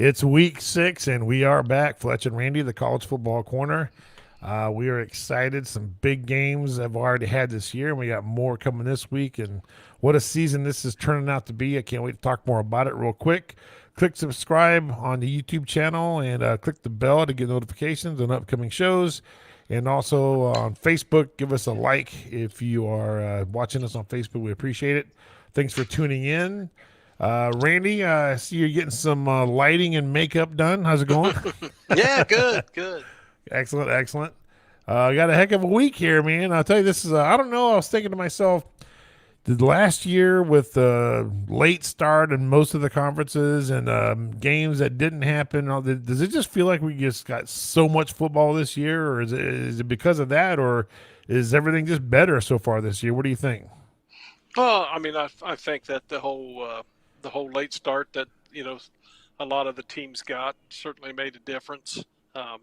It's week 6, and we are back. Fletch and Randy, the College Football Corner. We are excited. Some big games I've already had this year, and we got more coming this week. And what a season this is turning out to be. I can't wait to talk more about it real quick. Click subscribe on the YouTube channel and click the bell to get notifications on upcoming shows. And also on Facebook, give us a like if you are watching us on Facebook. We appreciate it. Thanks for tuning in. Randy, I see you're getting some lighting and makeup done. How's it going? Yeah, good, good. Excellent, excellent. Got a heck of a week here, man. I'll tell you, this is, I don't know, I was thinking to myself, the last year with the late start and most of the conferences and games that didn't happen, does it just feel like we just got so much football this year, or is it because of that, or is everything just better so far this year? What do you think? Well, I think that the whole late start that a lot of the teams got certainly made a difference. Um,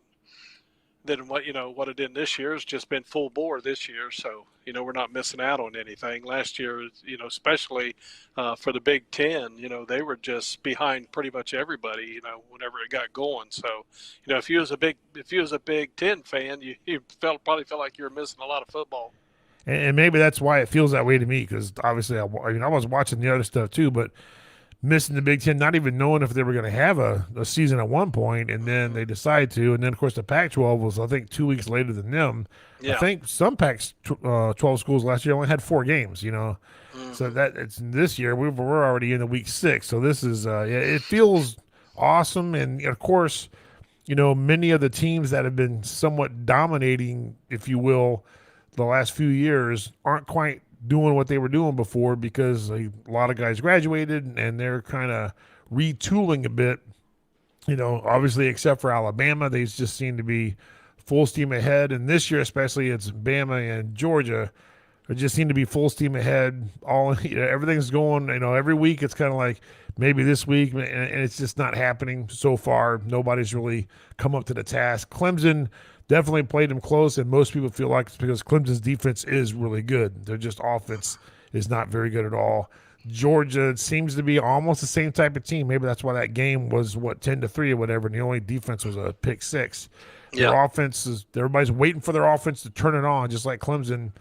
then what it did this year has just been full bore this year, so we're not missing out on anything. Last year, especially for the Big Ten, they were just behind pretty much everybody. Whenever it got going, so if you was a Big Ten fan, you probably felt like you were missing a lot of football. And maybe that's why it feels that way to me, because obviously, I was watching the other stuff too, but missing the Big Ten, not even knowing if they were going to have a season at one point, and then they decide to. And then, of course, the Pac 12 was, I think, 2 weeks later than them. I Yeah. think some Pac 12 schools last year only had 4 games. So Hmm. that it's this year, we're already in the week 6. So this is, yeah, it feels awesome. And, of course, many of the teams that have been somewhat dominating, if you will, the last few years aren't quite doing what they were doing before because a lot of guys graduated and they're kind of retooling a bit. Obviously, except for Alabama, they just seem to be full steam ahead. And this year, especially, it's Bama and Georgia. It just seem to be full steam ahead. Everything's going. Every week it's kind of like maybe this week, and it's just not happening so far. Nobody's really come up to the task. Clemson definitely played them close, and most people feel like it's because Clemson's defense is really good. Their just offense is not very good at all. Georgia seems to be almost the same type of team. Maybe that's why that game was 10-3 or whatever, and the only defense was a pick six. Their Yeah. offense is everybody's waiting for their offense to turn it on, just like Clemson.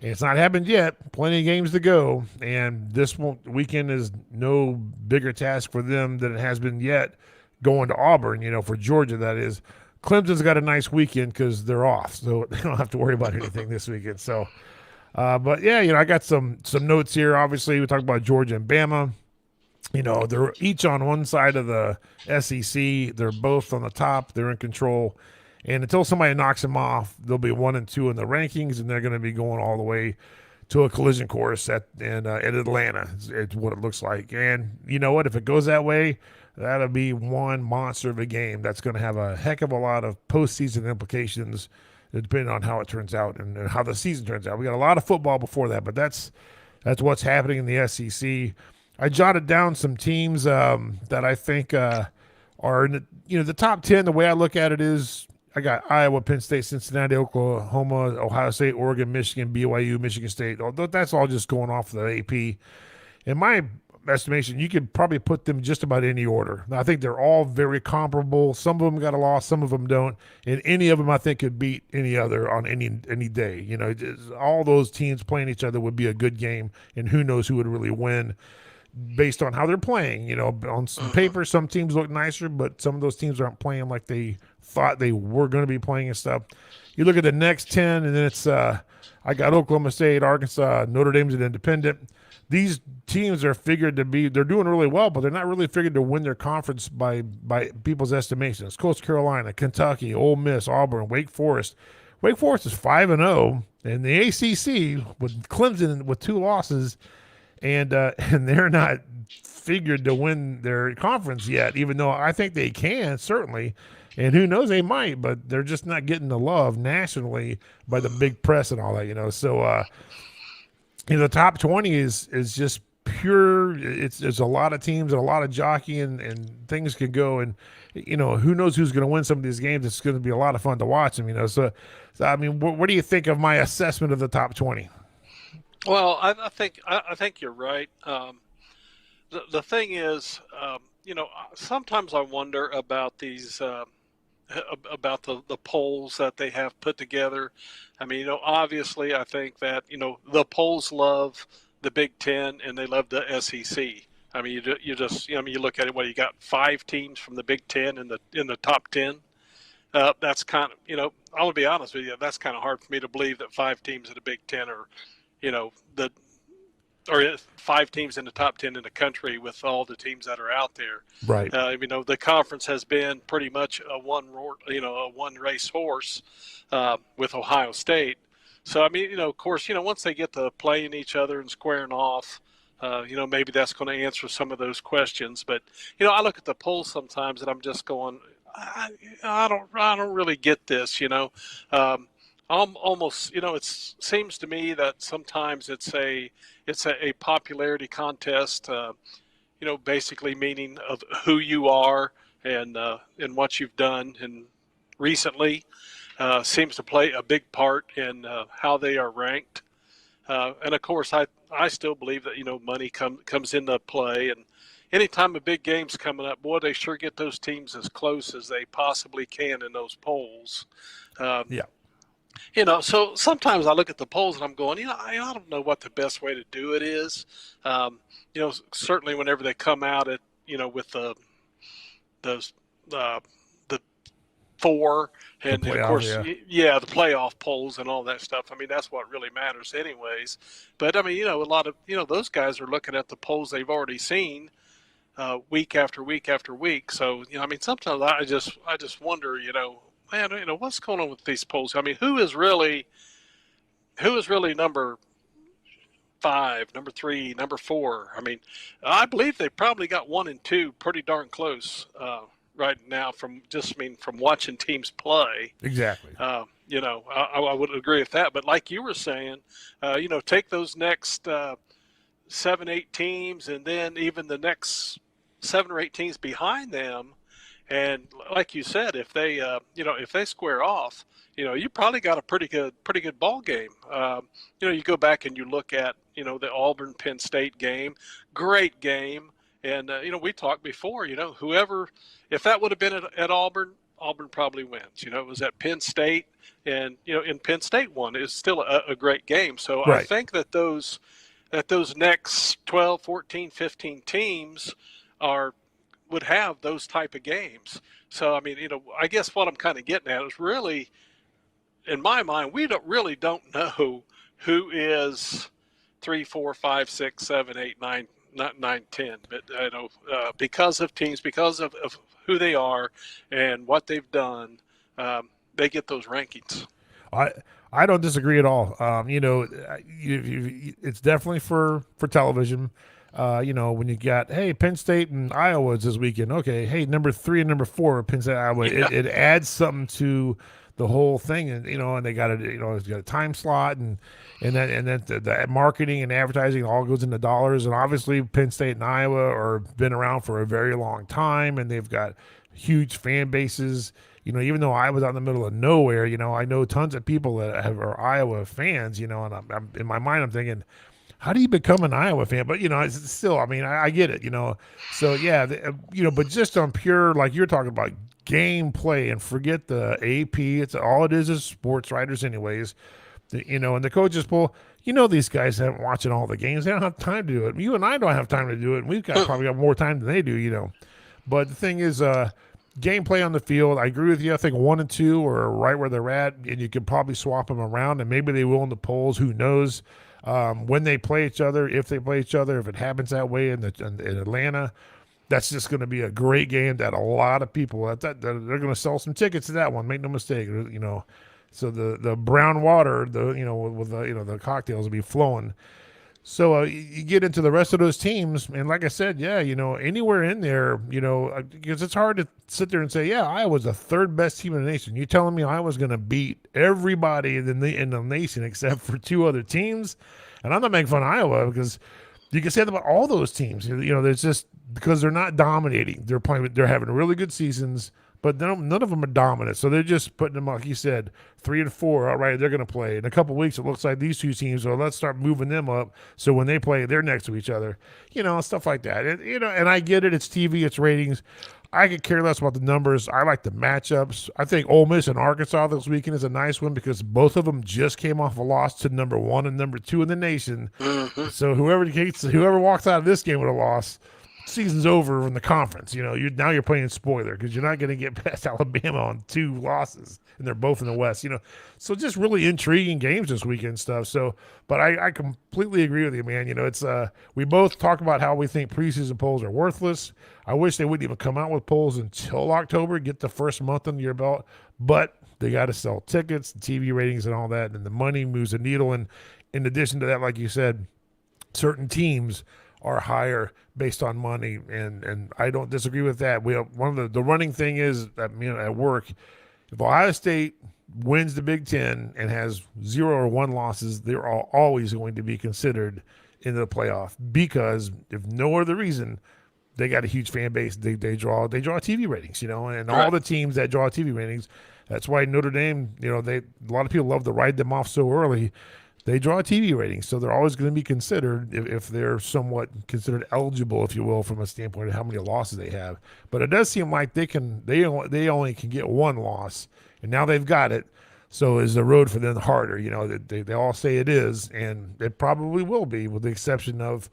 And it's not happened yet. Plenty of games to go, and this weekend is no bigger task for them than it has been yet. Going to Auburn, for Georgia, that is. Clemson's got a nice weekend because they're off, so they don't have to worry about anything this weekend. So, but yeah, I got some notes here. Obviously, we talked about Georgia and Bama. They're each on one side of the SEC. They're both on the top. They're in control. And until somebody knocks them off, they'll be 1 and 2 in the rankings, and they're going to be going all the way to a collision course at Atlanta. It's what it looks like. And you know what? If it goes that way, that'll be one monster of a game. That's going to have a heck of a lot of postseason implications, depending on how it turns out and how the season turns out. We got a lot of football before that, but that's what's happening in the SEC. I jotted down some teams that I think are in the top 10. The way I look at it is I got Iowa, Penn State, Cincinnati, Oklahoma, Ohio State, Oregon, Michigan, BYU, Michigan State. Although that's all just going off the AP. In my estimation, you could probably put them just about any order. I think they're all very comparable. Some of them got a loss, some of them don't, and any of them I think could beat any other on any day. All those teams playing each other would be a good game, and who knows who would really win based on how they're playing. On some Hmm. paper, some teams look nicer, but some of those teams aren't playing like they thought they were going to be playing and stuff. You look at the next 10, and then it's I got Oklahoma State, Arkansas, Notre Dame's an independent. These teams are figured to be they're doing really well, but they're not really figured to win their conference by people's estimations. Coastal Carolina, Kentucky, Ole Miss, Auburn, Wake Forest. Wake Forest is 5-0, and the ACC with Clemson with 2 losses, and and they're not figured to win their conference yet, even though I think they can certainly, and who knows they might, but they're just not getting the love nationally by the big press and all that. So the top 20 is just pure. It's a lot of teams and a lot of jockeying, and things could go, and who knows who's going to win some of these games. It's going to be a lot of fun to watch them. So I mean, what do you think of my assessment of the top 20? Well, I think you're right. The thing is, sometimes I wonder about these. About the polls that they have put together. I mean, obviously, I think that the polls love the Big Ten and they love the SEC. I mean, you just I mean, you look at it. Well, you got 5 teams from the Big Ten in the top 10. That's kind of I want to be honest with you. That's kind of hard for me to believe that 5 teams in the Big Ten are the or 5 teams in the top 10 in the country with all the teams that are out there. Right. The conference has been pretty much a one race horse with Ohio State. So, I mean, of course, once they get to playing each other and squaring off, maybe that's going to answer some of those questions. But, I look at the polls sometimes and I'm just going, I don't really get this, almost, it seems to me that sometimes it's a popularity contest, basically meaning of who you are and what you've done and recently seems to play a big part in how they are ranked. And of course, I still believe that, money comes into play, and anytime a big game's coming up, boy, they sure get those teams as close as they possibly can in those polls. Yeah. So sometimes I look at the polls and I'm going, I don't know what the best way to do it is. Certainly whenever they come out at, with the 4 and playoff, of course, the playoff polls and all that stuff. I mean, that's what really matters anyways. But I mean, a lot of, those guys are looking at the polls they've already seen week after week after week. So, I mean, sometimes I just wonder, man, what's going on with these polls? I mean, who is really number 5, number 3, number 4? I mean, I believe they probably got 1 and 2 pretty darn close right now from watching teams play. Exactly. I would agree with that. But like you were saying, take those next 7, 8 teams, and then even the next 7 or 8 teams behind them. And like you said, if they square off, you probably got a pretty good ball game. You go back and you look at, the Auburn Penn State game, great game. And, we talked before, if that would have been at Auburn probably wins. It was at Penn State, and, and Penn State won. It's still a great game. So right. I think that those next 12, 14, 15 teams would have those type of games. So, I mean, I guess what I'm kind of getting at is really, in my mind, we don't know who is 3, 4, 5, 6, 7, 8, 9, not 9, 10, but because of teams, because of who they are and what they've done, they get those rankings. I don't disagree at all. It's definitely for television. When you got, hey, Penn State and Iowa this weekend. Okay, hey, number 3 and number 4, Penn State, Iowa. Yeah. It adds something to the whole thing, and and they got it's got a time slot, and then the marketing and advertising all goes into dollars. And obviously, Penn State and Iowa are been around for a very long time, and they've got huge fan bases. Even though I was out in the middle of nowhere, I know tons of people that are Iowa fans. And I'm in my mind, I'm thinking, how do you become an Iowa fan? But, it's still, I mean, I get it, So, yeah, but just on pure, like you're talking about, gameplay, and forget the AP. It's all it is sports writers anyways. And the coaches poll, these guys haven't watching all the games. They don't have time to do it. You and I don't have time to do it. And we've probably got more time than they do, But the thing is, gameplay on the field, I agree with you. I think 1 and 2 are right where they're at, and you could probably swap them around, and maybe they will in the polls. Who knows? When they play each other, if they play each other, if it happens that way in Atlanta, that's just going to be a great game that a lot of people they're going to sell some tickets to that one. Make no mistake, So the brown water, with the cocktails will be flowing. So you get into the rest of those teams, and like I said, yeah, anywhere in there, because it's hard to sit there and say, yeah, Iowa's the 3rd best team in the nation. You telling me Iowa's going to beat everybody in the nation except for 2 other teams? And I'm not making fun of Iowa, because you can say that about all those teams. There's just because they're not dominating. They're having really good seasons, but none of them are dominant. So they're just putting them, like you said, 3 and 4. All right, they're going to play. In a couple of weeks, it looks like these two teams, well, let's start moving them up. So when they play, they're next to each other, stuff like that. And I get it. It's TV, it's ratings. I could care less about the numbers. I like the matchups. I think Ole Miss and Arkansas this weekend is a nice one because both of them just came off a loss to number 1 and number 2 in the nation. Mm-hmm. So whoever walks out of this game with a loss, season's over in the conference. Now you're playing spoiler because you're not going to get past Alabama on 2 losses, and they're both in the West. So just really intriguing games this weekend stuff. So, but I completely agree with you, man. It's we both talk about how we think preseason polls are worthless. I wish they wouldn't even come out with polls until October, get the first month under your belt. But they got to sell tickets, TV ratings, and all that, and the money moves the needle. And in addition to that, like you said, certain teams are higher based on money, and I don't disagree with that. We have, one of the running thing is that at work, if Ohio State wins the Big Ten and has 0 or 1 losses, they're always going to be considered in the playoff because if no other reason, they got a huge fan base. They draw TV ratings, and all the teams that draw TV ratings. That's why Notre Dame, a lot of people love to ride them off so early. They draw TV ratings, so they're always going to be considered if they're somewhat considered eligible, if you will, from a standpoint of how many losses they have. But it does seem like they only can get 1 loss, and now they've got it. So is the road for them harder? They all say it is, and it probably will be, with the exception of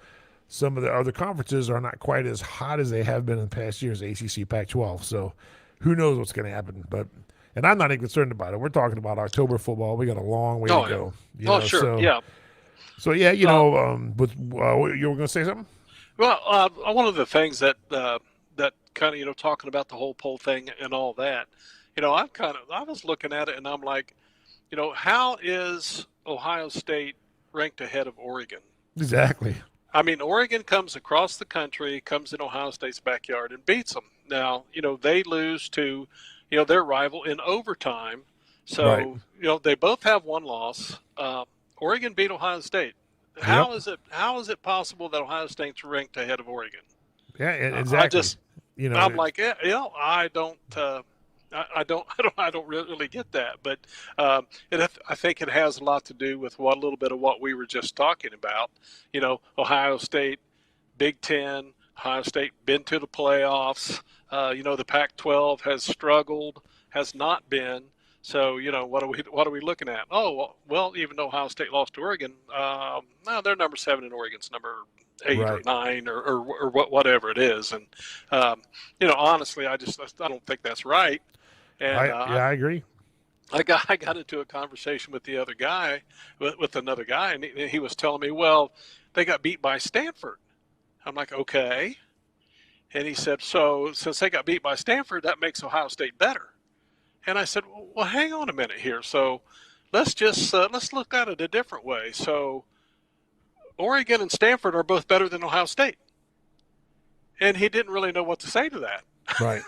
some of the other conferences are not quite as hot as they have been in past years, ACC, Pac-12. So who knows what's going to happen, and I'm not even concerned about it. We're talking about October football. We got a long way to go. Sure. Yeah. So, yeah, you were going to say something? Well, one of the things that kind of, talking about the whole poll thing and all that, I was looking at it and I'm like, how is Ohio State ranked ahead of Oregon? Exactly. I mean, Oregon comes across the country, comes in Ohio State's backyard and beats them. Now, they lose to, their rival in overtime. So, right. They both have 1 loss. Oregon beat Ohio State. How is it possible that Ohio State's ranked ahead of Oregon? Yeah, exactly. I'm like, I don't really get that. But I think it has a lot to do with a little bit of what we were just talking about. Ohio State, Big Ten, Ohio State been to the playoffs. The Pac-12 has struggled, has not been. So, what are we looking at? Oh, well, even though Ohio State lost to Oregon, they're number 7 and Oregon's number 8 or 9 or whatever it is. And, honestly, I don't think that's right. And I agree. I got into a conversation with the other guy, with another guy, and he was telling me, well, they got beat by Stanford. I'm like, okay. And he said, so since they got beat by Stanford, that makes Ohio State better. And I said, well, hang on a minute here. So let's just let's look at it a different way. So Oregon and Stanford are both better than Ohio State. And he didn't really know what to say to that. Right.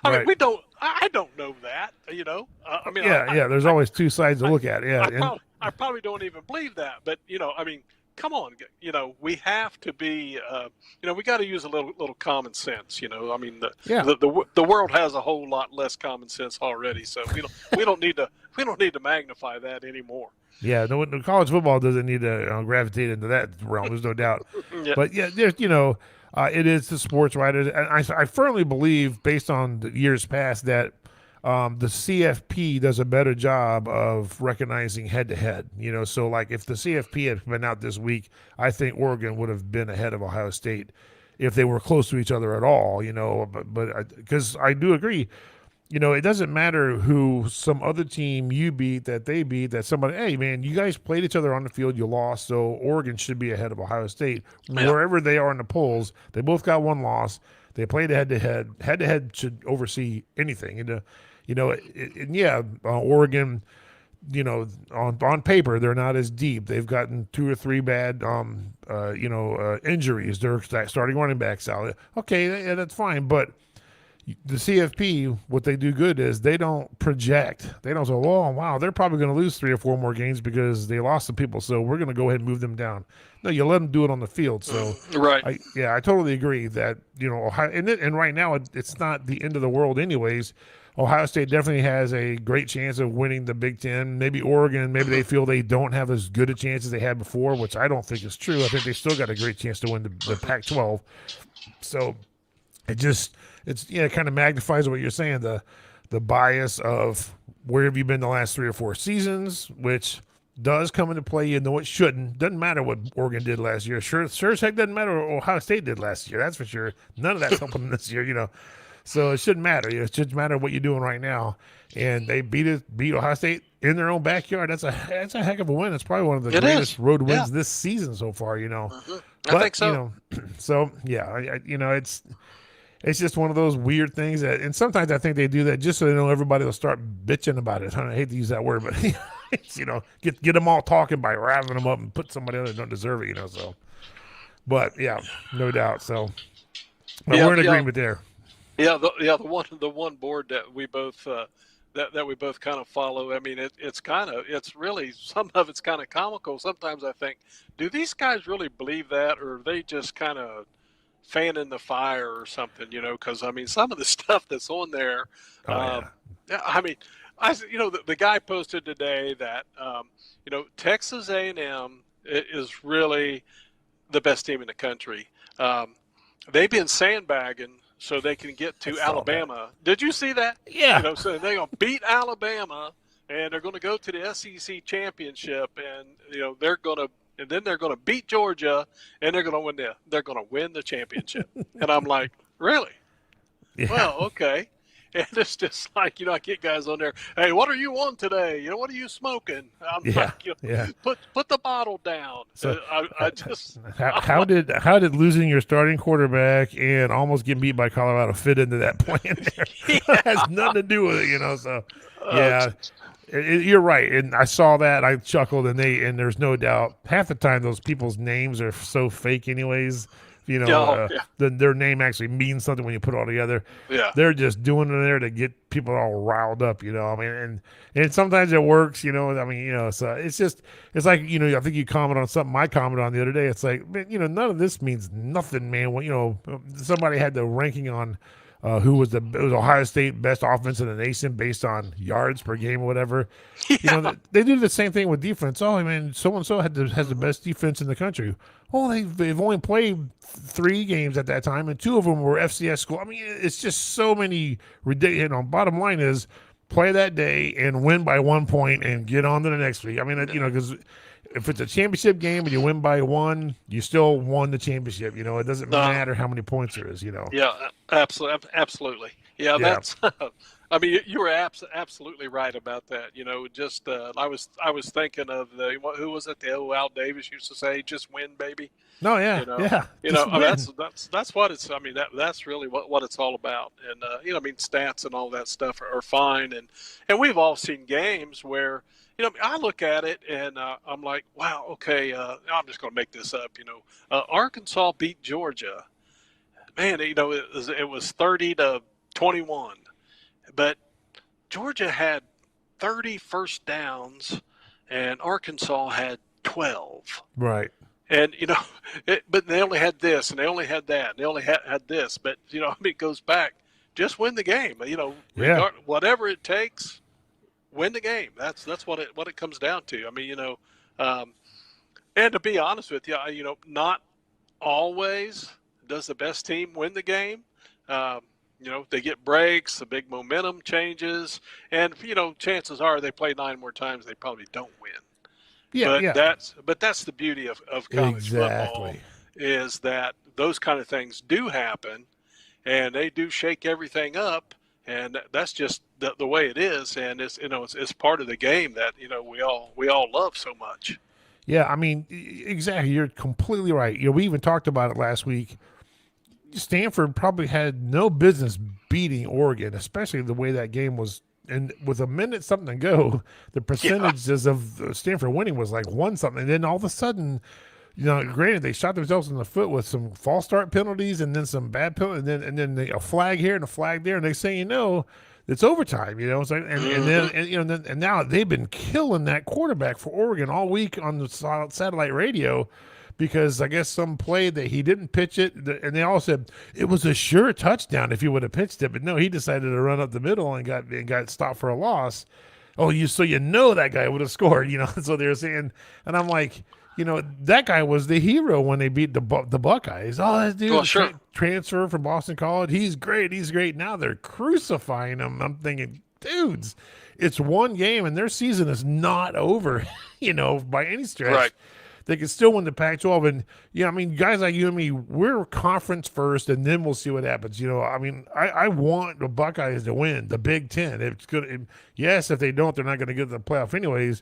I mean, I don't know that, there's always 2 sides to look at. Yeah. I probably don't even believe that. But, come on, we have to be, we got to use a little common sense. The world has a whole lot less common sense already, so we don't need to magnify that anymore. Yeah, no, college football doesn't need to gravitate into that realm. There's no doubt. Yeah. But yeah, there's it is the sports writers, and I firmly believe, based on the years past, that the CFP does a better job of recognizing head-to-head. So like if the CFP had been out this week, I think Oregon would have been ahead of Ohio State if they were close to each other at all. But because I do agree, it doesn't matter who some other team you beat, that somebody, hey man, you guys played each other on the field, you lost, so Oregon should be ahead of Ohio State wherever they are in the polls. They both got 1 loss. They played head-to-head. Head-to-head should oversee anything. Oregon, on paper, they're not as deep. They've gotten 2 or 3 bad, injuries. They're starting running backs out. Okay, yeah, that's fine. But, the CFP, what they do good is they don't project. They don't say, "Oh, wow, they're probably going to lose 3 or 4 more games because they lost some people, so we're going to go ahead and move them down." No, you let them do it on the field. So, Right. I totally agree that Ohio, and right now it's not the end of the world, anyways. Ohio State definitely has a great chance of winning the Big Ten. Maybe Oregon, maybe they feel they don't have as good a chance as they had before, which I don't think is true. I think they still got a great chance to win the Pac-12. So it kind of magnifies what you're saying, the bias of where have you been the last 3 or 4 seasons, which does come into play. It shouldn't. Doesn't matter what Oregon did last year. Sure as heck doesn't matter what Ohio State did last year. That's for sure. None of that's helping this year. So it shouldn't matter. It should matter what you're doing right now. And they beat Ohio State in their own backyard. That's a heck of a win. It's probably one of the greatest road wins this season so far. I think so. So yeah, it's just one of those weird things and sometimes I think they do that just so everybody will start bitching about it. I hate to use that word, but it's, get them all talking by revving them up and put somebody else that don't deserve it. So, but yeah, no doubt. So, but we're in agreement there. Yeah, the one board that we both that we both kind of follow. I mean, it's really, some of it's kind of comical. Sometimes I think, do these guys really believe that, or are they just kind of fanning the fire or something? Because I mean, some of the stuff that's on there. I mean, the guy posted today that Texas A&M is really the best team in the country. They've been sandbagging so they can get to Alabama. Did you see that? Yeah. So they're going to beat Alabama, and they're going to go to the SEC championship, and they're going to beat Georgia, and they're going to win the championship. And I'm like, really? Yeah. Well, okay. And it's just like, I get guys on there, hey, what are you on today? What are you smoking? I'm like, put the bottle down. So, I just how did losing your starting quarterback and almost getting beat by Colorado fit into that plan there? It has nothing to do with it, so yeah. You're right, and I saw that. I chuckled, and there's no doubt. Half the time, those people's names are so fake, anyways. Their name actually means something when you put it all together. Yeah, they're just doing it there to get people all riled up. I mean, and sometimes it works. So it's like I think you commented on something I commented on the other day. It's like, man, none of this means nothing, man. When somebody had the ranking on. Who was it was Ohio State best offense in the nation based on yards per game or whatever. Yeah. They do the same thing with defense. Oh, I mean, so and so has the best defense in the country. Well, they've only played 3 games at that time, and 2 of them were FCS school. I mean, it's just so many ridiculous. Bottom line is, play that day and win by 1 point and get on to the next week. I mean, because if it's a championship game and you win by 1, you still won the championship. It doesn't matter how many points there is. Yeah, absolutely. Yeah, that's. I mean, you were absolutely right about that. I was thinking of who was it? The old Al Davis used to say, "Just win, baby." No, yeah, yeah. That's what it's. I mean, that's really what it's all about. And I mean, stats and all that stuff are fine, and we've all seen games where. I look at it and I'm like, wow, okay, I'm just going to make this up. Arkansas beat Georgia. Man, it was 30-21, but Georgia had 30 first downs and Arkansas had 12. Right. And, but they only had this and they only had that. And they only had this. But, it goes back. Just win the game. Whatever it takes. Win the game. That's what it comes down to. I mean, and to be honest with you, not always does the best team win the game. They get breaks, the big momentum changes, and chances are they play 9 more times, they probably don't win. Yeah, but that's the beauty of college football is that those kind of things do happen, and they do shake everything up. And that's just the way it is, and it's part of the game that we all love so much. Yeah, I mean, exactly. You're completely right. We even talked about it last week. Stanford probably had no business beating Oregon, especially the way that game was. And with a minute something to go, the percentages of Stanford winning was like 1 something. And then all of a sudden, granted they shot themselves in the foot with some false start penalties and then some bad penalties, and then a flag here and a flag there, and they say it's overtime. It's like and now they've been killing that quarterback for Oregon all week on the satellite radio. Because I guess some play that he didn't pitch it, and they all said it was a sure touchdown if he would have pitched it, but no, he decided to run up the middle and got stopped for a loss. Oh, that guy would have scored, So they're saying, and I'm like, that guy was the hero when they beat the Buckeyes. Oh, that dude transfer from Boston College. He's great. Now they're crucifying him. I'm thinking, dudes, it's one game and their season is not over, by any stretch. Right. They can still win the Pac-12, and guys like you and me, we're conference first, and then we'll see what happens. I want the Buckeyes to win the Big Ten. It's good. Yes, if they don't, they're not going to get to the playoff anyways.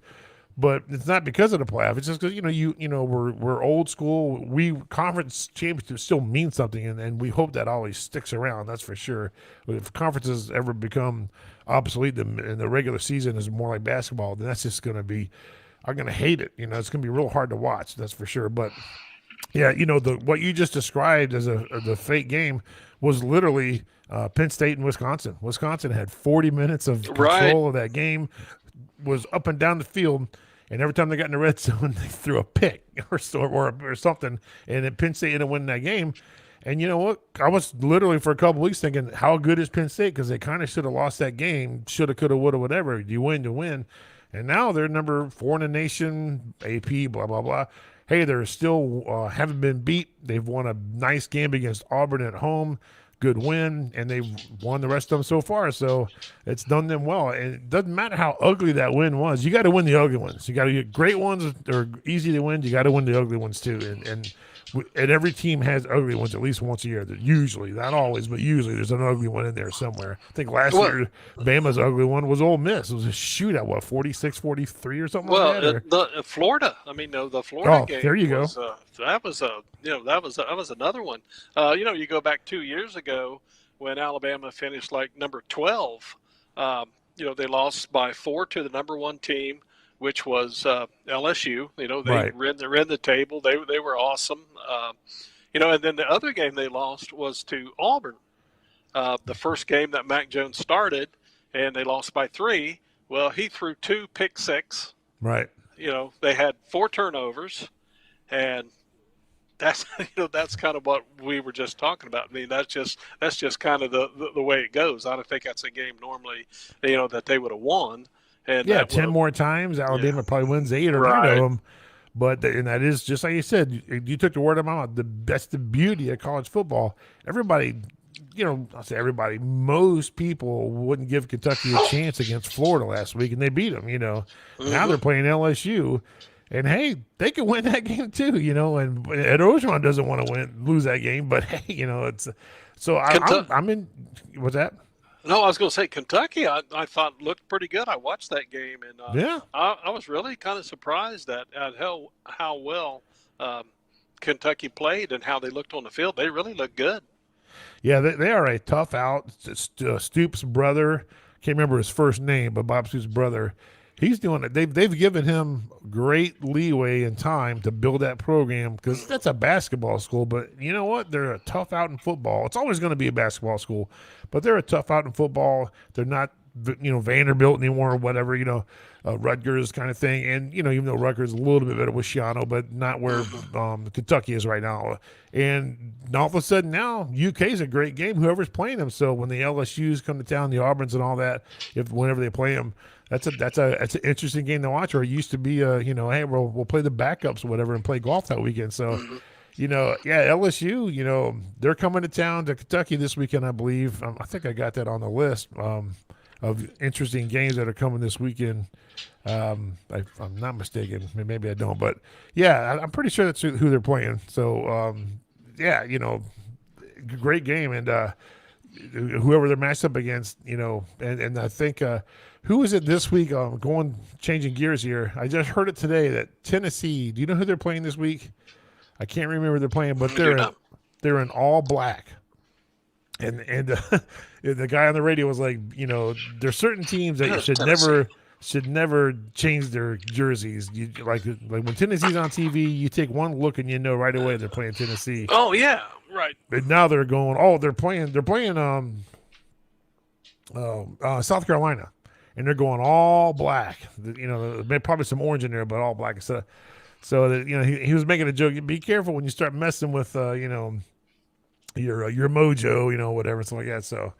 But it's not because of the playoff. It's just because we're old school. Conference championships still mean something, and we hope that always sticks around. That's for sure. But if conferences ever become obsolete and the regular season is more like basketball, then that's just going to be. I'm going to hate it. It's going to be real hard to watch. That's for sure. But yeah, what you just described as the fake game was literally Penn State and Wisconsin. Wisconsin had 40 minutes of control of that game, was up and down the field, and every time they got in the red zone, they threw a pick or something, and then Penn State ended up winning that game. And you know what? I was literally for a couple weeks thinking, how good is Penn State? Because they kind of should have lost that game. Shoulda, coulda, woulda, whatever. You win. And now they're number 4 in the nation, AP, blah, blah, blah. Hey, they're still haven't been beat. They've won a nice game against Auburn at home. Good win, and they've won the rest of them so far. So it's done them well. And it doesn't matter how ugly that win was. You got to win the ugly ones. You got to get great ones are easy to win. You got to win the ugly ones too. And every team has ugly ones at least once a year. Usually, not always, but usually there's an ugly one in there somewhere. I think last year, Bama's ugly one was Ole Miss. It was a shootout, 46-43 or something like that? The Florida. The Florida game. There you go. That was another one. You go back 2 years ago when Alabama finished like number 12. They lost by 4 to the number 1 team, which was LSU. They ran the table. They were awesome. And then the other game they lost was to Auburn. The first game that Mac Jones started, and they lost by 3. Well, he threw 2 pick six. Right. They had 4 turnovers, and that's that's kind of what we were just talking about. That's just kind of the way it goes. I don't think that's a game normally that they would have won. And 10 more times, Alabama probably wins 8 or 9 of them. But and that is just like you said. You took the word of my mouth. That's the beauty of college football. Everybody, I'll say everybody. Most people wouldn't give Kentucky a chance against Florida last week, and they beat them. Now they're playing LSU, and hey, they can win that game too. And Ed Orgeron doesn't want to lose that game, but hey, it's so I'm in. What's that? No, I was going to say Kentucky. I thought looked pretty good. I watched that game, and I was really kind of surprised at how well Kentucky played and how they looked on the field. They really looked good. Yeah, they are a tough out. Stoops' brother, can't remember his first name, but Bob Stoops' brother, he's doing it. They've given him great leeway and time to build that program because that's a basketball school. But you know what? They're a tough out in football. It's always going to be a basketball school, but they're a tough out in football. They're not, Vanderbilt anymore or whatever, Rutgers kind of thing. And, even though Rutgers is a little bit better with Shiano, but not where Kentucky is right now. And all of a sudden now UK is a great game, whoever's playing them. So when the LSUs come to town, the Auburns and all that, whenever they play them, that's an interesting game to watch. Or it used to be, hey, we'll play the backups or whatever and play golf that weekend. So, LSU, they're coming to town to Kentucky this weekend, I believe. I think I got that on the list of interesting games that are coming this weekend. I'm not mistaken. Maybe I don't. But, yeah, I'm pretty sure that's who they're playing. So, great game. And whoever they're matched up against, and I think who is it this week? Changing gears here. I just heard it today that Tennessee, do you know who they're playing this week? I can't remember who they're playing, but they're in all black. And the guy on the radio was like, there's certain teams that you should never should never change their jerseys. Like when Tennessee's on TV, you take one look and you know right away they're playing Tennessee. Oh yeah, right. And now they're going. Oh, they're playing South Carolina, and they're going all black. Probably some orange in there, but all black. So that he was making a joke. Be careful when you start messing with your mojo, whatever, something like that. So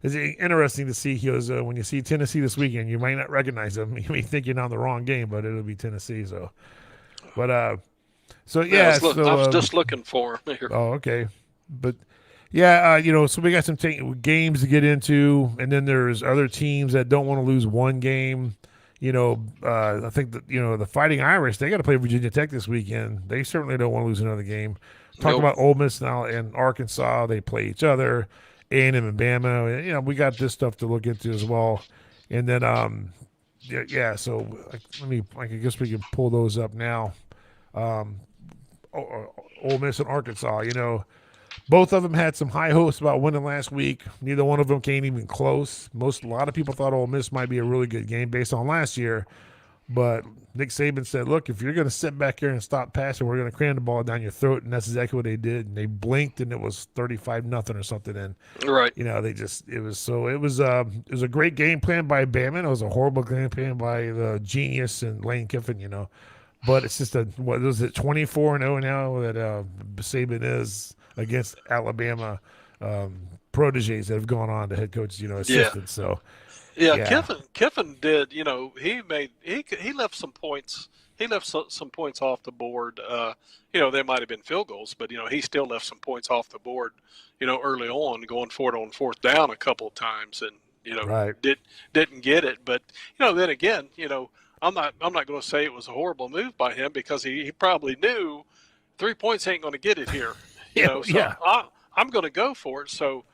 it's interesting to see. He goes when you see Tennessee this weekend, you might not recognize them. You may think you're on the wrong game, but it'll be Tennessee. I was just looking for him here. Oh, okay, but. Yeah, so we got some games to get into, and then there's other teams that don't want to lose one game. I think that the Fighting Irish, they got to play Virginia Tech this weekend. They certainly don't want to lose another game. Talking about Ole Miss now and Arkansas, they play each other. A&M and Bama, we got this stuff to look into as well. And then, so I guess we can pull those up now. Ole Miss and Arkansas, both of them had some high hopes about winning last week. Neither one of them came even close. A lot of people thought Ole Miss might be a really good game based on last year. But Nick Saban said, look, if you're going to sit back here and stop passing, we're going to cram the ball down your throat. And that's exactly what they did. And they blinked, and it was 35-0 or something. And, right. It was a great game plan by Bama. It was a horrible game plan by the genius and Lane Kiffin, But it's just 24-0 now that Saban is against Alabama proteges that have gone on to head coach, assistants. Yeah. So Kiffin did. He left some points. He left some points off the board. There might have been field goals, but he still left some points off the board. Early on, going for it on fourth down a couple of times, and right. didn't get it. But then again, I'm not going to say it was a horrible move by him because he probably knew 3 points ain't going to get it here. I'm going to go for it. So,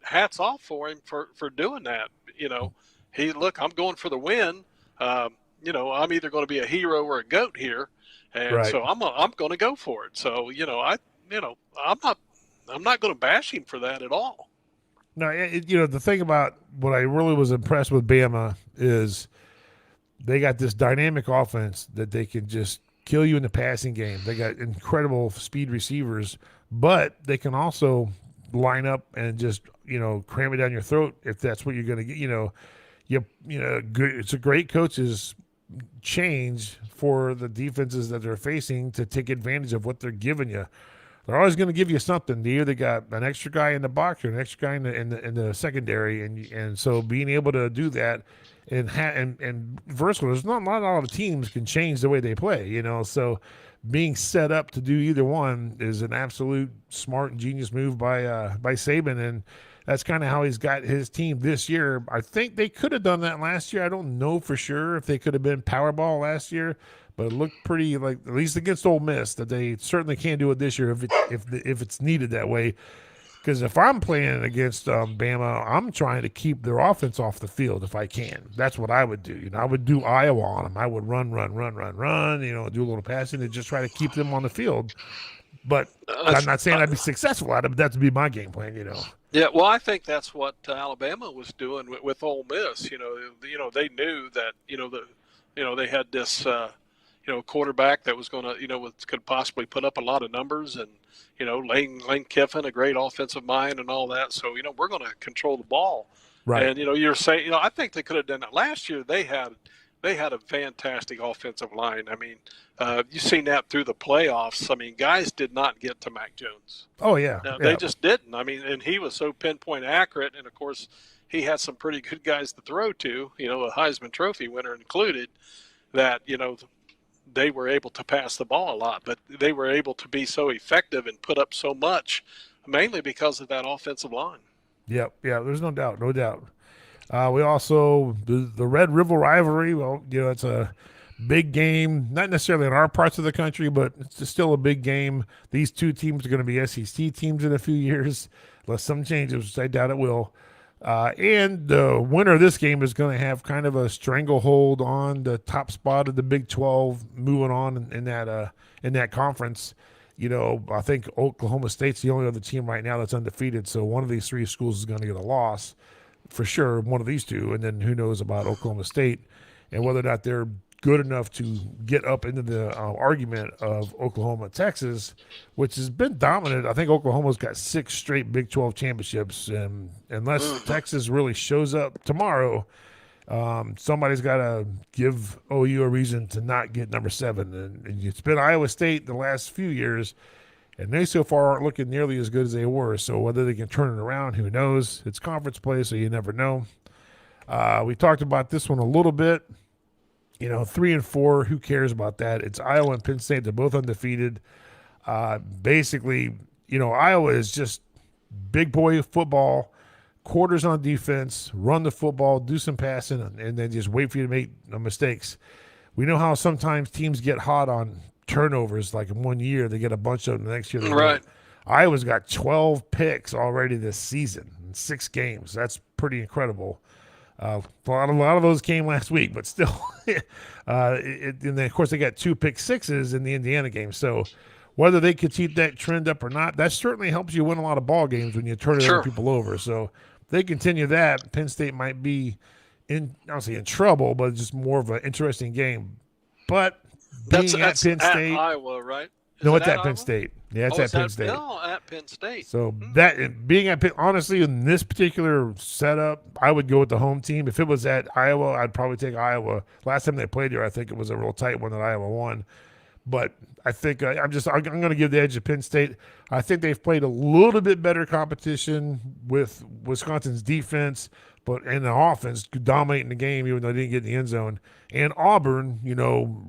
hats off for him for doing that. I'm going for the win. I'm either going to be a hero or a goat here, and right. So I'm going to go for it. So, I'm not going to bash him for that at all. No, the thing about what I really was impressed with Bama is they got this dynamic offense that they can just kill you in the passing game. They got incredible speed receivers, but they can also line up and just cram it down your throat if that's what you're going to get. It's a great coach's change for the defenses that they're facing to take advantage of what they're giving you. They're always going to give you something. They either got an extra guy in the box or an extra guy in the secondary, and so being able to do that. And versatile. There's not a lot of teams can change the way they play, So being set up to do either one is an absolute smart and genius move by Saban, and that's kind of how he's got his team this year. I think they could have done that last year. I don't know for sure if they could have been Powerball last year, but it looked pretty like at least against Ole Miss that they certainly can't do it this year if it's needed that way. Because if I'm playing against Bama, I'm trying to keep their offense off the field if I can. That's what I would do. I would do Iowa on them. I would run, do a little passing and just try to keep them on the field. But I'm not saying I'd be successful at it, but that'd be my game plan, Yeah, well, I think that's what Alabama was doing with Ole Miss. They knew that they had this quarterback that was going to could possibly put up a lot of numbers, and Lane Kiffin, a great offensive mind and all that. So we're going to control the ball. Right. And you're saying I think they could have done that last year. They had a fantastic offensive line. You've seen that through the playoffs. Guys did not get to Mac Jones. Oh yeah. They just didn't. And he was so pinpoint accurate, and of course he had some pretty good guys to throw to. A Heisman Trophy winner included. That they were able to pass the ball a lot, but they were able to be so effective and put up so much, mainly because of that offensive line. Yeah, there's no doubt. We also, the Red River rivalry, well, it's a big game, not necessarily in our parts of the country, but it's still a big game. These two teams are going to be SEC teams in a few years, unless some changes, which I doubt it will. And the winner of this game is going to have kind of a stranglehold on the top spot of the Big 12 moving on in that conference. I think Oklahoma State's the only other team right now that's undefeated. So one of these three schools is going to get a loss for sure one of these two, and then who knows about Oklahoma State and whether or not they're good enough to get up into the argument of Oklahoma, Texas, which has been dominant. I think Oklahoma's got 6 straight Big 12 championships, and unless Texas really shows up tomorrow, somebody's got to give OU a reason to not get number 7. And it's been Iowa State the last few years, and they so far aren't looking nearly as good as they were. So whether they can turn it around, who knows? It's conference play, so you never know. We talked about this one a little bit. 3 and 4, who cares about that? It's Iowa and Penn State. They're both undefeated. Basically, Iowa is just big boy football, quarters on defense, run the football, do some passing, and then just wait for you to make mistakes. We know how sometimes teams get hot on turnovers. Like in 1 year, they get a bunch of them. The next year, they Right. don't. Iowa's got 12 picks already this season in 6 games. That's pretty incredible. A lot of those came last week, but still. And then, of course, they got 2 pick sixes in the Indiana game. So whether they could keep that trend up or not, that certainly helps you win a lot of ball games when you turn other people over. So if they continue that, Penn State might be I don't say in trouble, but just more of an interesting game. But being That's at Penn State, Iowa, right? no, it's at Iowa? Penn State. Yeah, it's at Penn State. No, at Penn State. So that being at Penn, honestly, in this particular setup, I would go with the home team. If it was at Iowa, I'd probably take Iowa. Last time they played here, I think it was a real tight one that Iowa won. But I think I'm going to give the edge to Penn State. I think they've played a little bit better competition with Wisconsin's defense, but in the offense, dominating the game, even though they didn't get in the end zone. And Auburn,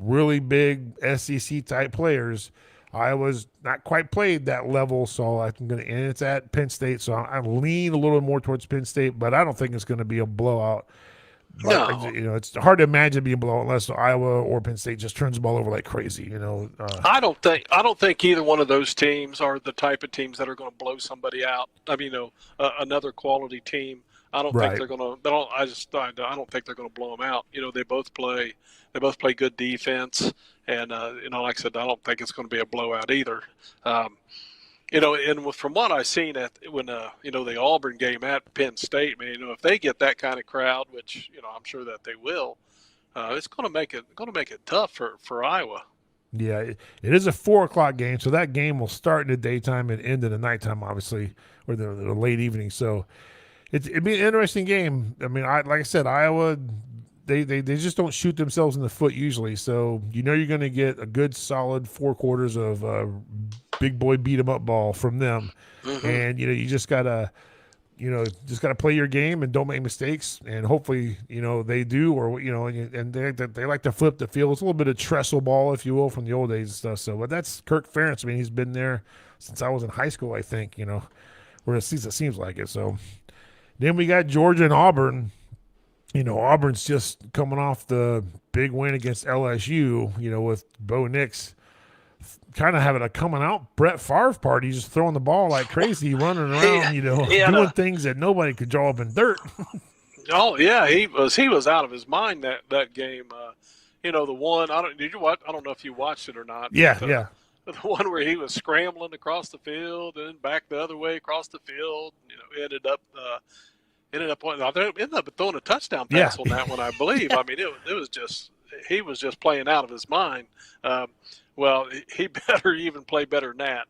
really big SEC type players. Iowa's not quite played that level, so and it's at Penn State, so I lean a little more towards Penn State, but I don't think it's going to be a blowout. But, No. it's hard to imagine being a blowout unless Iowa or Penn State just turns the ball over like crazy. I don't think either one of those teams are the type of teams that are going to blow somebody out. I mean, another quality team. I don't think they're going to. I don't think they're going to blow them out. They both play good defense, and like I said, I don't think it's going to be a blowout either. And from what I've seen when the Auburn game at Penn State, man, if they get that kind of crowd, which I'm sure that they will, it's going to make it tough for Iowa. Yeah, it is a 4:00 game, so that game will start in the daytime and end in the nighttime, obviously, or the late evening. So it'd be an interesting game. I mean, like I said, Iowa, they just don't shoot themselves in the foot usually. So you're going to get a good solid 4 quarters of big boy beat 'em up ball from them, and you just gotta play your game and don't make mistakes, and hopefully they do, or and they like to flip the field. It's a little bit of trestle ball, if you will, from the old days and stuff. So, but that's Kirk Ferentz. I mean, he's been there since I was in high school, I think. Or at least it seems like it. So then we got Georgia and Auburn. Auburn's just coming off the big win against LSU. With Bo Nix kind of having a coming out Brett Favre party, just throwing the ball like crazy, running around, doing things that nobody could draw up in dirt. Oh yeah, he was out of his mind that game. The one did you watch? I don't know if you watched it or not. Yeah, but, yeah. The one where he was scrambling across the field and then back the other way across the field. Ended up throwing a touchdown pass on that one, I believe. I mean, it was just he was just playing out of his mind. Well, he better even play better than that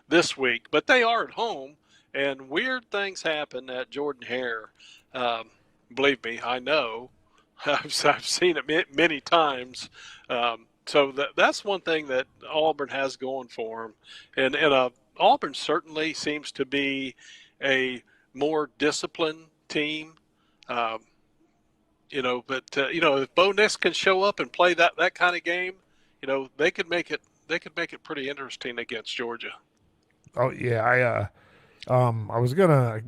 this week. But they are at home, and weird things happen at Jordan-Hare. Believe me, I know. I've seen it many times. So that's one thing that Auburn has going for them. And Auburn certainly seems to be a more disciplined team. But if Bo Nix can show up and play that kind of game, they could make it pretty interesting against Georgia. Oh yeah, I was gonna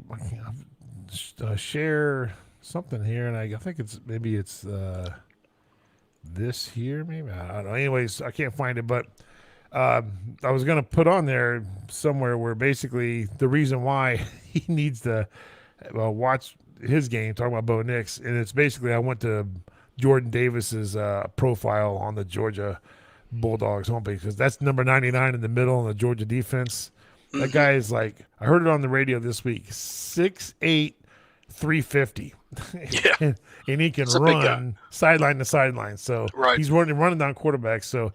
share something here, and I think it's this here, maybe I don't know. Anyways, I can't find it, but I was gonna put on there somewhere where basically the reason why he needs to watch his game, talking about Bo Nix, and it's basically I went to Jordan Davis's profile on the Georgia Bulldogs homepage, because that's number 99 in the middle in the Georgia defense. That guy is like, I heard it on the radio this week, 6'8", 350. Yeah, and he can it's a big guy. run sideline to sideline. So Right. he's running down quarterbacks. So,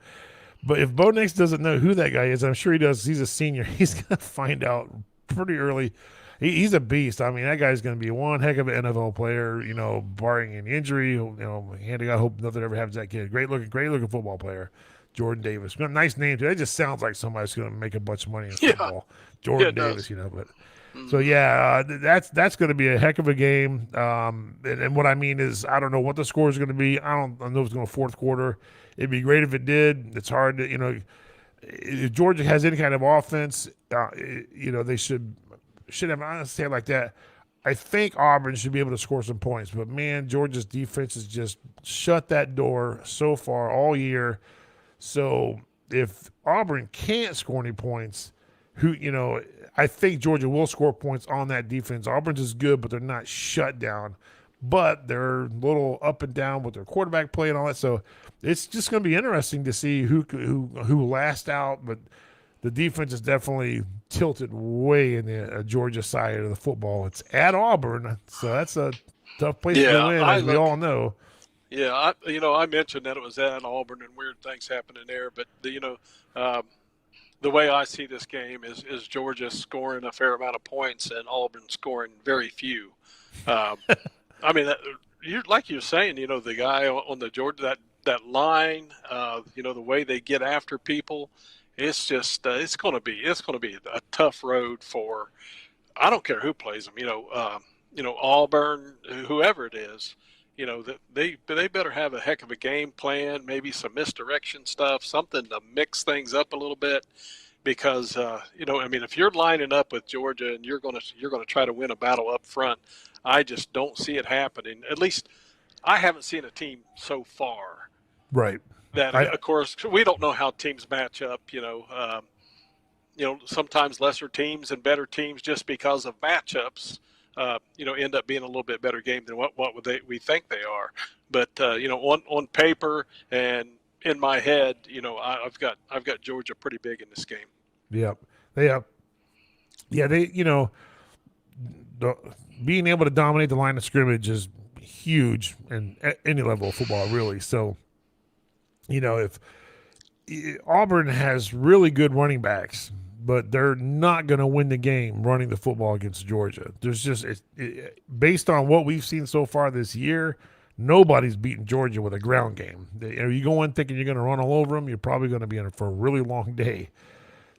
but if Bo Nix doesn't know who that guy is, I'm sure he does. He's a senior. He's going to find out pretty early. He's a beast. I mean, that guy's going to be one heck of an NFL player, barring any injury. Hand to God, hope nothing ever happens to that kid. Great looking football player. Jordan Davis. Nice name, too. That just sounds like somebody's going to make a bunch of money in football. Jordan Davis, but so yeah, that's going to be a heck of a game. And what I mean is, I don't know what the score is going to be. I don't know if it's going to fourth quarter. It'd be great if it did. It's hard to, if Georgia has any kind of offense, they should have. I don't say it like that. I think Auburn should be able to score some points, but man, Georgia's defense has just shut that door so far all year. So if Auburn can't score any points, I think Georgia will score points on that defense. Auburn's is good, but they're not shut down. But they're a little up and down with their quarterback play and all that. So it's just going to be interesting to see who lasts out. But the defense is definitely tilted way in the Georgia side of the football. It's at Auburn, so that's a tough place to win, as we all know. Yeah, I mentioned that it was at Auburn and weird things happening there, but the way I see this game is Georgia scoring a fair amount of points and Auburn scoring very few. I mean, like you're saying, the guy on the Georgia that line, the way they get after people, it's just it's going to be a tough road for. I don't care who plays them. Auburn, whoever it is. They better have a heck of a game plan, maybe some misdirection stuff, something to mix things up a little bit, because if you're lining up with Georgia and you're gonna try to win a battle up front, I just don't see it happening. At least I haven't seen a team so far. Right. That of course we don't know how teams match up. Sometimes lesser teams and better teams, just because of matchups, end up being a little bit better game than what we think they are. But on paper and in my head, I've got Georgia pretty big in this game. Yep. Being able to dominate the line of scrimmage is huge in any level of football, really. So, if Auburn has really good running backs, but they're not going to win the game running the football against Georgia. There's just based on what we've seen so far this year, nobody's beaten Georgia with a ground game. You go in thinking you're going to run all over them, you're probably going to be in for a really long day.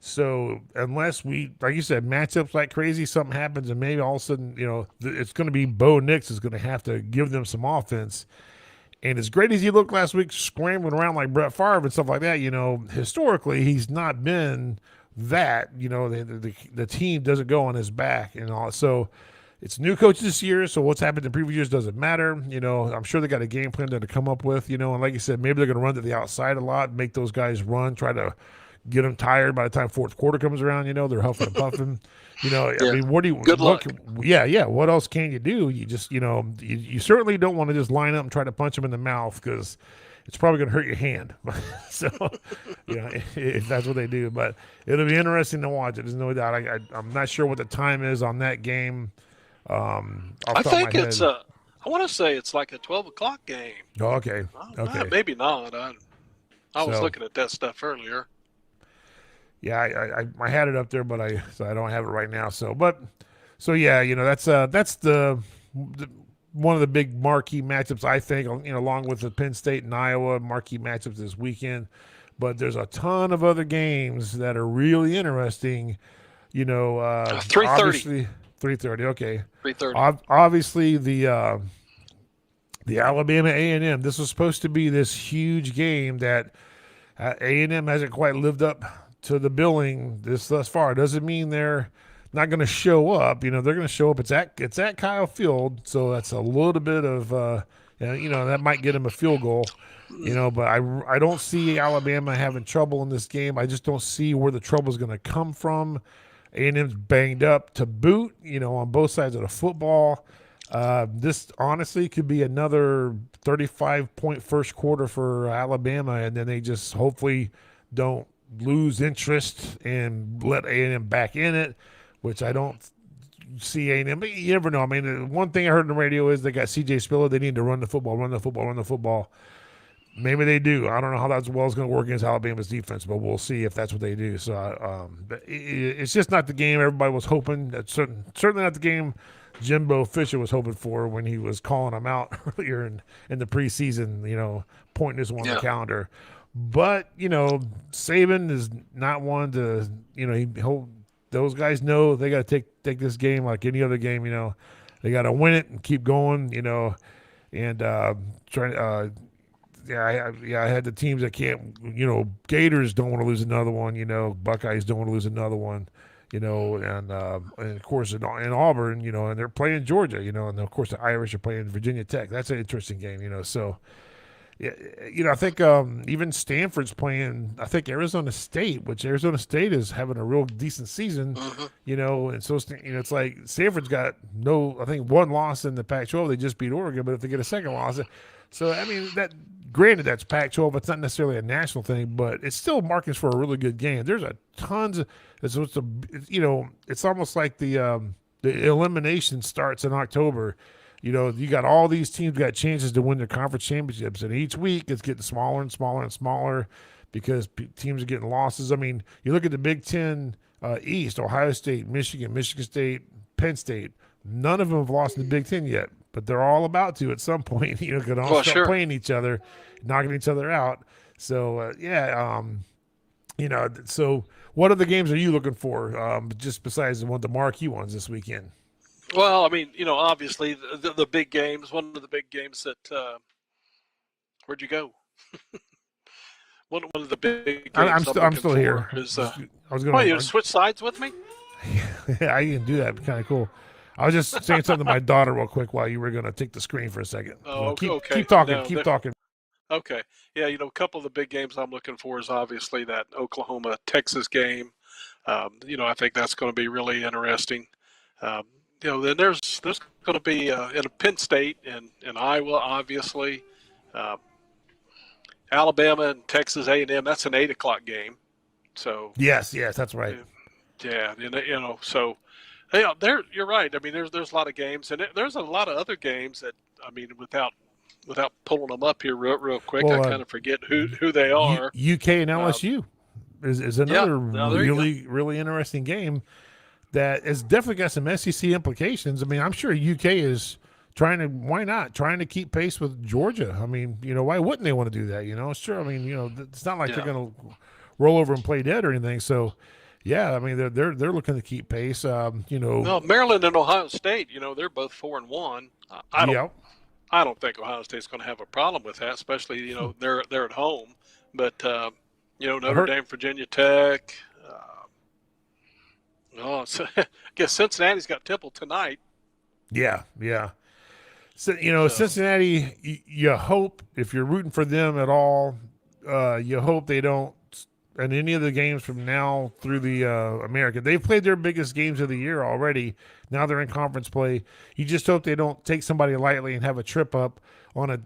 So unless we, like you said, matchups like crazy, something happens, and maybe all of a sudden, it's going to be Bo Nix is going to have to give them some offense. And as great as he looked last week, scrambling around like Brett Favre and stuff like that, historically he's not been that. The team doesn't go on his back and all. So it's new coach this year, so what's happened in previous years doesn't matter. I'm sure they got a game plan to come up with. And like you said, maybe they're going to run to the outside a lot, make those guys run, try to get them tired by the time fourth quarter comes around. They're huffing and puffing. I mean, what do you? Good luck. Yeah. What else can you do? You just, you certainly don't want to just line up and try to punch them in the mouth, because it's probably going to hurt your hand. So, if that's what they do. But it'll be interesting to watch. There's no doubt. I'm not sure what the time is on that game. I think it's I want to say it's like a 12 o'clock game. Oh, okay. Maybe not. I was looking at that stuff earlier. Yeah, I had it up there, but I don't have it right now. So yeah, that's the one of the big marquee matchups, I think, along with the Penn State and Iowa marquee matchups this weekend. But there's a ton of other games that are really interesting. 3:30. 3:30. Okay. 3:30. Obviously, the Alabama A&M. This was supposed to be this huge game that A&M hasn't quite lived up to the billing thus far. Doesn't mean they're not going to show up. They're going to show up. It's at Kyle Field, so that's a little bit of that might get them a field goal. But I don't see Alabama having trouble in this game. I just don't see where the trouble is going to come from. A&M's banged up to boot, on both sides of the football. This honestly could be another 35-point first quarter for Alabama, and then they just hopefully don't lose interest and let A&M back in it, which I don't see A&M. But you never know. I mean, one thing I heard on the radio is they got C.J. Spiller. They need to run the football, run the football, run the football. Maybe they do. I don't know how that's well is going to work against Alabama's defense, but we'll see if that's what they do. So it's just not the game everybody was hoping. That's certainly not the game Jimbo Fisher was hoping for when he was calling them out earlier in the preseason, pointing this one on the calendar. But, Saban is not one to, those guys know they got to take this game like any other game, They got to win it and keep going, and trying I had the teams that can't, Gators don't want to lose another one, Buckeyes don't want to lose another one, and of course in Auburn, and they're playing Georgia, and of course the Irish are playing Virginia Tech. That's an interesting game, so yeah, I think even Stanford's playing, I think Arizona State, which Arizona State is having a real decent season, and so it's like Stanford's got I think one loss in the Pac-12. They just beat Oregon, but if they get a second loss, so I mean granted that's Pac-12, it's not necessarily a national thing, but it's still markings for a really good game. There's it's almost like the elimination starts in October. You got all these teams got chances to win their conference championships, and each week it's getting smaller and smaller and smaller because teams are getting losses. I mean, you look at the Big Ten East: Ohio State, Michigan, Michigan State, Penn State. None of them have lost in the Big Ten yet, but they're all about to at some point. Could all start playing each other, knocking each other out. So So what other games are you looking for? Just besides the marquee ones this weekend? Well, I mean, obviously the big games. One of the big games that where'd you go? one of the big games I'm still here. Is, I was going. You switch sides with me? Yeah, I can do that. It'd be kind of cool. I was just saying something to my daughter real quick while you were going to take the screen for a second. Oh, okay. Keep talking. Keep talking. Okay. Yeah, a couple of the big games I'm looking for is obviously that Oklahoma-Texas game. I think that's going to be really interesting. Then there's going to be in Penn State and Iowa, obviously. Alabama and Texas A&M, that's an 8 o'clock game. So yes, that's right. Yeah, so you're right. I mean, there's a lot of games, and there's a lot of other games that, I mean, without pulling them up here real quick, I kind of forget who they are. UK and LSU is another really interesting game that has definitely got some SEC implications. I mean, I'm sure UK is trying to keep pace with Georgia. I mean, why wouldn't they want to do that? Sure. I mean, it's not like they're going to roll over and play dead or anything. So, yeah, I mean, they're looking to keep pace. Well, Maryland and Ohio State, they're both 4-1. I don't think Ohio State's going to have a problem with that, especially they're at home. But Notre Dame, Virginia Tech. So I guess Cincinnati's got Temple tonight. Yeah. So Cincinnati. You hope if you're rooting for them at all, you hope they don't. And any of the games from now through the American, they've played their biggest games of the year already. Now they're in conference play. You just hope they don't take somebody lightly and have a trip up on a.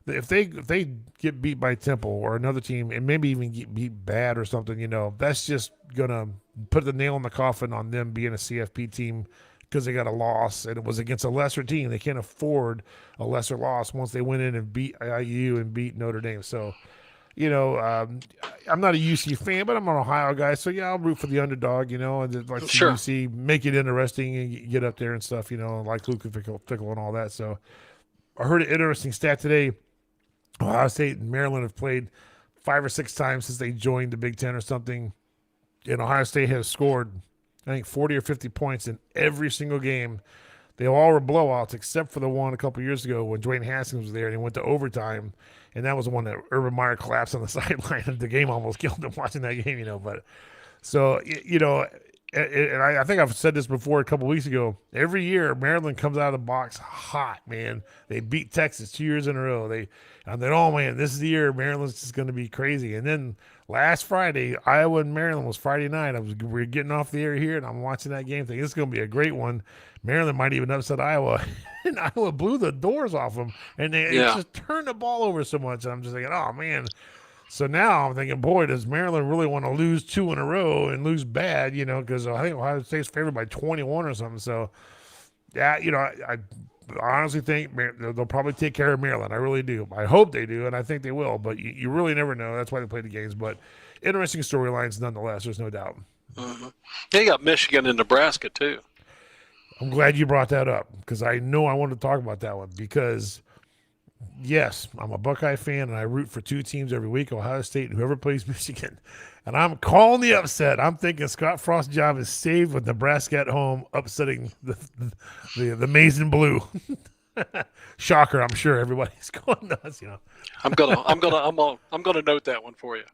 If they get beat by Temple or another team, and maybe even get beat bad or something, that's just gonna put the nail in the coffin on them being a CFP team because they got a loss and it was against a lesser team. They can't afford a lesser loss once they went in and beat IU and beat Notre Dame. So. I'm not a UC fan, but I'm an Ohio guy, so yeah, I'll root for the underdog, and like UC, make it interesting and get up there and stuff, like Luka Fickle and all that. So I heard an interesting stat today. Ohio State and Maryland have played 5 or 6 times since they joined the Big Ten or something, and Ohio State has scored, I think, 40 or 50 points in every single game. They all were blowouts except for the one a couple years ago when Dwayne Haskins was there and he went to overtime. And that was the one that Urban Meyer collapsed on the sideline. The game almost killed him watching that game, But so, and I think I've said this before a couple weeks ago. Every year, Maryland comes out of the box hot, man. They beat Texas 2 years in a row. And then, oh, man, this is the year Maryland's just going to be crazy. And then last Friday, Iowa and Maryland was Friday night. We were getting off the air here, and I'm watching that game thinking, this is going to be a great one. Maryland might even upset Iowa. And Iowa blew the doors off them. And they just turned the ball over so much. And I'm just thinking, oh, man, So now I'm thinking, boy, does Maryland really want to lose 2 in a row and lose bad? Because I think Ohio State's favored by 21 or something. So yeah, I honestly think they'll probably take care of Maryland. I really do. I hope they do, and I think they will. But you really never know. That's why they play the games. But interesting storylines nonetheless. There's no doubt. Mm-hmm. They got Michigan and Nebraska too. I'm glad you brought that up because I know I wanted to talk about that one because, yes, I'm a Buckeye fan and I root for two teams every week, Ohio State and whoever plays Michigan. And I'm calling the upset. I'm thinking Scott Frost's job is saved with Nebraska at home, upsetting the maize and blue. Shocker! I'm sure everybody's going nuts. I'm gonna note that one for you.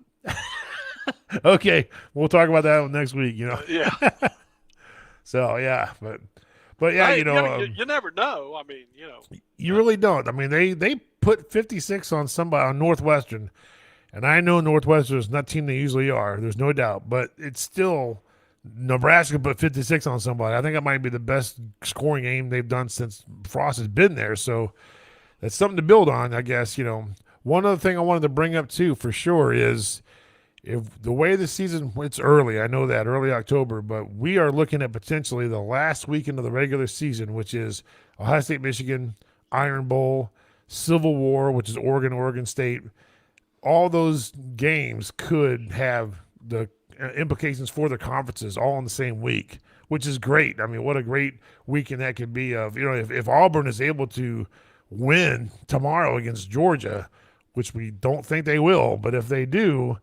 Okay, we'll talk about that one next week. Yeah. So yeah, but yeah, you never know. I mean, you really don't. I mean, they put 56 on somebody on Northwestern, and I know Northwestern is not a team they usually are. There's no doubt, but it's still Nebraska put 56 on somebody. I think that might be the best scoring game they've done since Frost has been there. So that's something to build on, I guess. One other thing I wanted to bring up too, for sure, is if the way the season, it's early, I know that, early October, but we are looking at potentially the last weekend of the regular season, which is Ohio State, Michigan, Iron Bowl, Civil War, which is Oregon State. All those games could have the implications for the conferences all in the same week, which is great. I mean, what a great weekend that could be of, if Auburn is able to win tomorrow against Georgia, which we don't think they will, but if they do,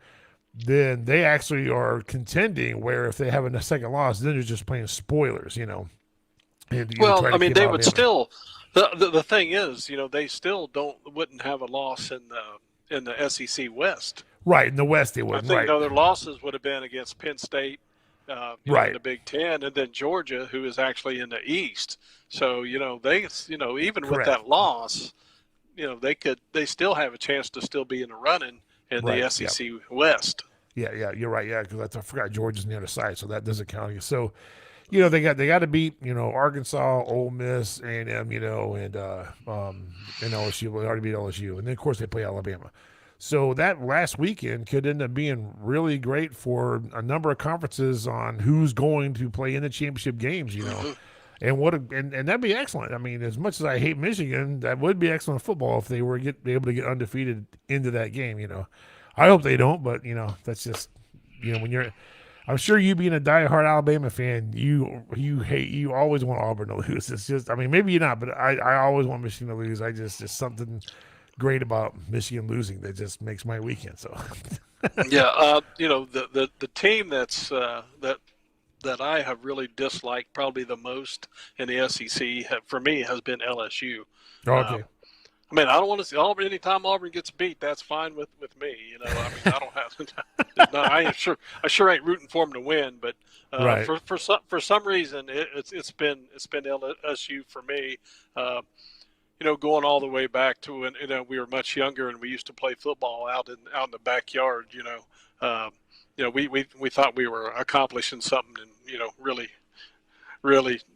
then they actually are contending, where if they have a second loss, then they're just playing spoilers, Well, I mean, they would still. The thing is, they still wouldn't have a loss in the SEC West. Right, in the West they wouldn't. I think right. Their losses would have been against Penn State, right, in the Big Ten, and then Georgia, who is actually in the East. So they, even Correct. with that loss, they still have a chance to still be in the running in the SEC West. Yeah, you're right. Yeah, because I forgot Georgia's on the other side, so that doesn't count. So, they got to beat Arkansas, Ole Miss, A&M, and LSU. They already beat LSU, and then of course they play Alabama. So that last weekend could end up being really great for a number of conferences on who's going to play in the championship games. And and that'd be excellent. I mean, as much as I hate Michigan, that would be excellent football if they were able to get undefeated into that game. I hope they don't, but that's just when you're. I'm sure you being a diehard Alabama fan, you always want Auburn to lose. It's just, I mean, maybe you're not, but I always want Michigan to lose. Just something great about Michigan losing that just makes my weekend. So yeah, the team that's that I have really disliked probably the most in the SEC for me has been LSU. Okay. I mean, I don't want to see Auburn. Anytime Auburn gets beat, that's fine with me. I mean, I don't have. No, I sure ain't rooting for them to win, but right. for some reason it's been LSU for me. Going all the way back to when we were much younger and we used to play football out in the backyard. We thought we were accomplishing something and really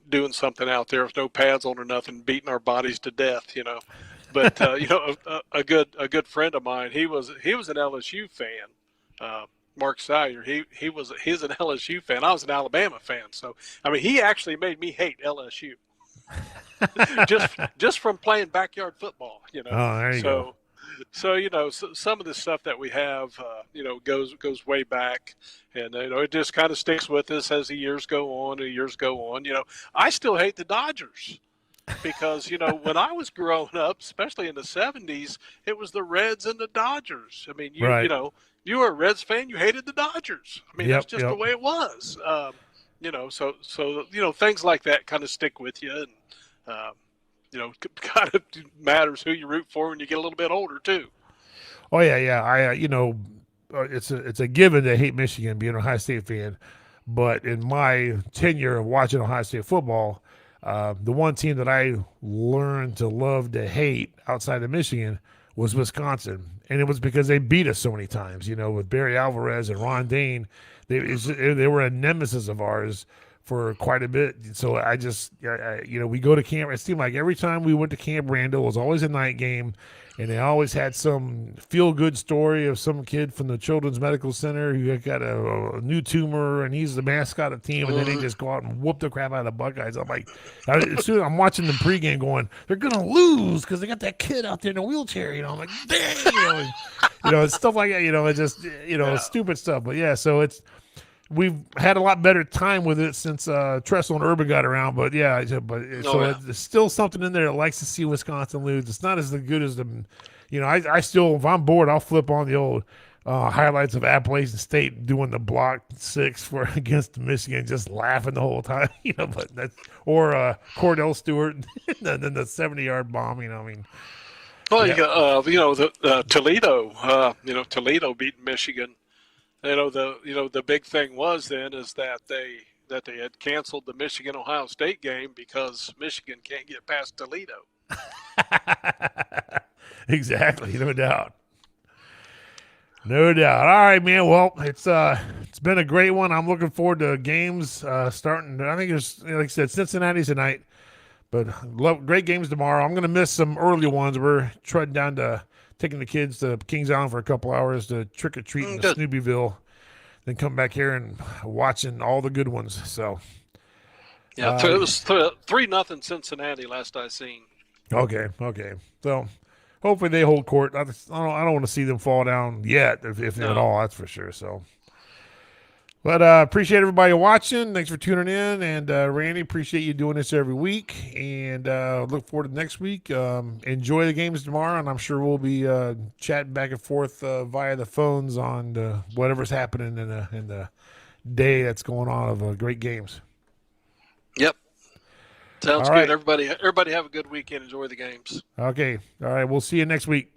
doing something out there with no pads on or nothing, beating our bodies to death. But a good friend of mine, he was an LSU fan. Mark Sire, he's an LSU fan. I was an Alabama fan, so I mean, he actually made me hate LSU just from playing backyard football. Oh, there you go. So some of the stuff that we have, goes way back, and it just kind of sticks with us as the years go on. I still hate the Dodgers. Because, when I was growing up, especially in the 70s, it was the Reds and the Dodgers. I mean, you were a Reds fan, you hated the Dodgers. I mean, that's just the way it was. So things like that kind of stick with you. And, kind of matters who you root for when you get a little bit older, too. Oh, yeah. It's a given to hate Michigan, being an Ohio State fan. But in my tenure of watching Ohio State football, the one team that I learned to love to hate outside of Michigan was Wisconsin. And it was because they beat us so many times, with Barry Alvarez and Ron Dayne. They were a nemesis of ours for quite a bit. So we go to camp. It seemed like every time we went to Camp Randall, it was always a night game, and they always had some feel-good story of some kid from the Children's Medical Center who got a new tumor, and he's the mascot of the team, and then they just go out and whoop the crap out of the Buckeyes. I'm like, as soon as I'm watching the pregame going, they're going to lose because they got that kid out there in a wheelchair. I'm like, dang, it's stuff like that. It's just, stupid stuff. But, yeah, so we've had a lot better time with it since Tressel and Urban got around, but it's still something in there that likes to see Wisconsin lose. It's not as good as I still, if I'm bored, I'll flip on the old highlights of Appalachian State doing the block 6 against Michigan, just laughing the whole time, but or Cordell Stewart, and then the 70-yard bomb, Well, the Toledo beat Michigan. The big thing was then is that they had canceled the Michigan-Ohio State game because Michigan can't get past Toledo. Exactly, no doubt. No doubt. All right, man. Well, it's been a great one. I'm looking forward to games starting. I think it's, like I said, Cincinnati's tonight, but great games tomorrow. I'm going to miss some early ones. We're treading down to taking the kids to Kings Island for a couple hours to trick or treat in Snoopyville, then come back here and watching all the good ones. So, yeah, it was 3-0 Cincinnati last I seen. Okay. So, hopefully they hold court. I don't want to see them fall down yet, if at all. That's for sure. So. But appreciate everybody watching. Thanks for tuning in. And Randy, appreciate you doing this every week. And look forward to next week. Enjoy the games tomorrow, and I'm sure we'll be chatting back and forth via the phones on whatever's happening in the day that's going on of great games. Yep. Sounds all good. Right. Everybody have a good weekend. Enjoy the games. Okay. All right. We'll see you next week.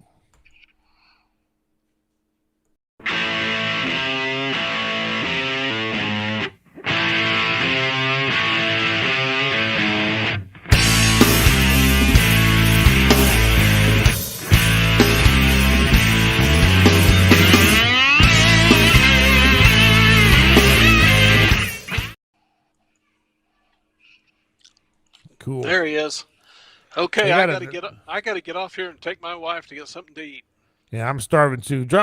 Cool. There he is. Okay, I gotta get off here and take my wife to get something to eat. Yeah, I'm starving too. Drop